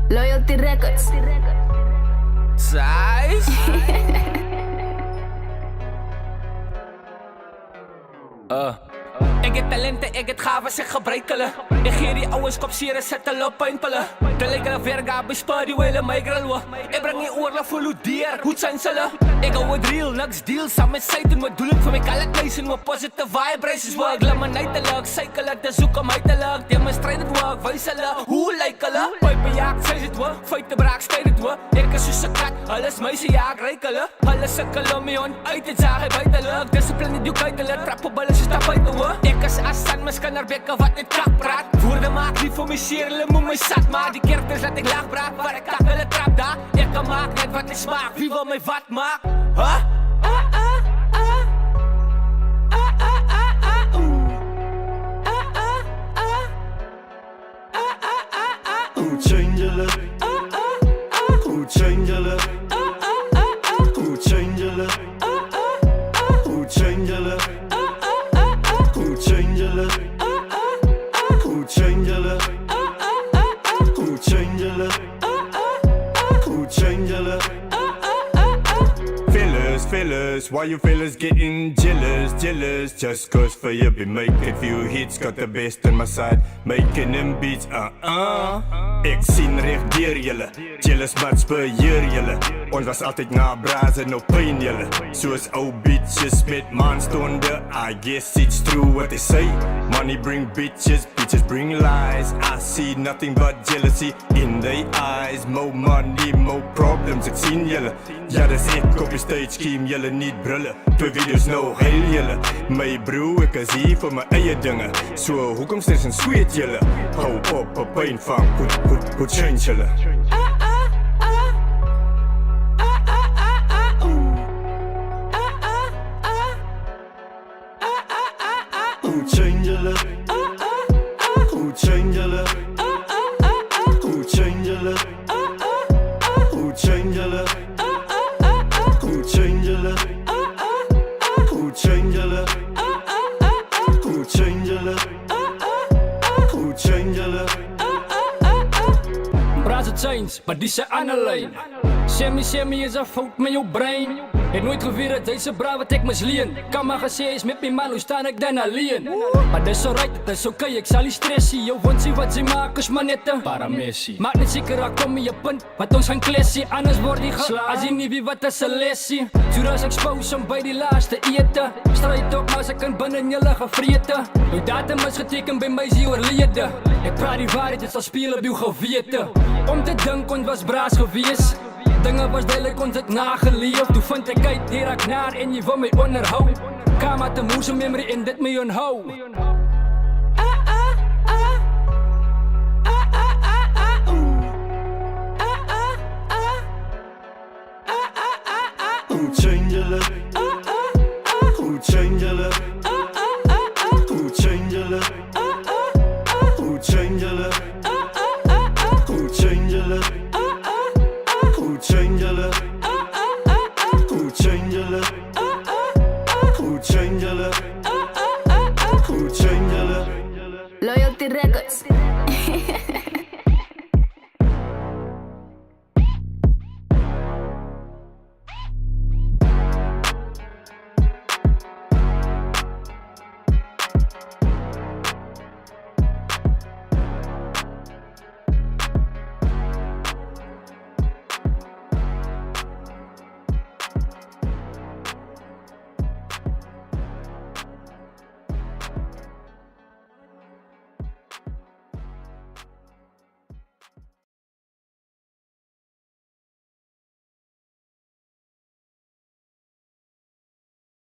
Loyalty Records. Size? Ik het talenten, ik het gaven, ik gebruik hulle. Ik geef die ouwens kop sieren, zet hulle op pijnpillen. De lekkere verga, bespaar die wele migralwa. Ik breng die oorlog voor ludeer, hoe zijn ze? Ik hou het real, niks deal, samen met Satan. Wat doel ik voor mij, kan het lezen, wat positive vibrations. Waar ik laat me nijtelijk, cyclelijk, de zoek om uiterlijk. Demonstrate het werk, wijs hulle, hoe lijken hulle? Pijpen jaagt, zij het wel, feiten braak, stijt het wel. Ik is soos 'n kat, alles meisje jaag, rijk hulle. Alles sukkel om je on, uit het zagen, buitenlijk. Discipline die uiterlijk, trappen ballen, ze stap uit de hoor. Ik is Assan, mis kan er bekken wat niet kak praat. Woorden maak niet voor my seer, hulle moet my sat maak. Die kerkers laat ik laag braak, waar ik kak hulle trap daar. Ik kan maak net wat ik smaak, wie wil my wat maak? Huh? Hoe change hulle? Hoe change hulle? Hoe change hulle? Hoe change hulle? Hoe change hulle? Hoe change hulle? Hoe change hulle? Hoe change hulle? Fellas, why you fellas getting jealous? Just cause for you be making few hits, got the best on my side, making them beats, Ik sien reg deur julle, jealous mats beheer julle. Ons was altyd na braas en op pyn julle. Soos ou bitches met manstonde, I guess it's true what they say. Money bring bitches, bitches bring lies. I see nothing but jealousy in their eyes. More money, more problems, ek sien julle. Ja, dis ek op die stage, scheme julle niet brille. 2 video's nou, heel julle. My bro, ek is hier vir my eie dinge. So, hoekom stres en sweet julle? Hou op, op pyn van, goed change julle. Hoe change hulle? Hoe change hulle? Hoe change hulle? Hoe change hulle? Hoe change hulle? Hoe change hulle? Hoe change hulle? Hoe change hulle? Praat het change, maar die zijn aan de lijn. Sammy is een fout met jouw brein. Het nooit geweer dat deze braaf wat ik misleen. Kan maar gesê is met mijn man, hoe staan ik dan alleen? Maar dat is alright, dat is oké, ik zal niet stressen. Jou wond zien wat ze maken, is maar net een paramessie. Maak niet zeker, raak kom in je punt, wat ons gaan klassie. Anders word je geslagen, als je niet weet wat is een lessie. Zoals expose om bij die laatste eten. Strijd op, maar ze kan binnen je liggen vreten. Jouw datum is getekend bij mij, zie overleden. Ik praat die waarheid, het zal spelen op jouw geweten. Om te denken, was braas geweest. Dingen was duidelijk, ons het nageleefd. Toen vond ik uit, hier raak naar en je wil mij onderhoud. Kamer te moes om memory in dit mij onhoud. Hoe change hulle? Hoe change hulle? Hoe change hulle? Hoe change hulle? Hoe change hulle? Hoe change hulle? Hoe change hulle? Hoe change hulle? Hoe change hulle? Loyalty Records.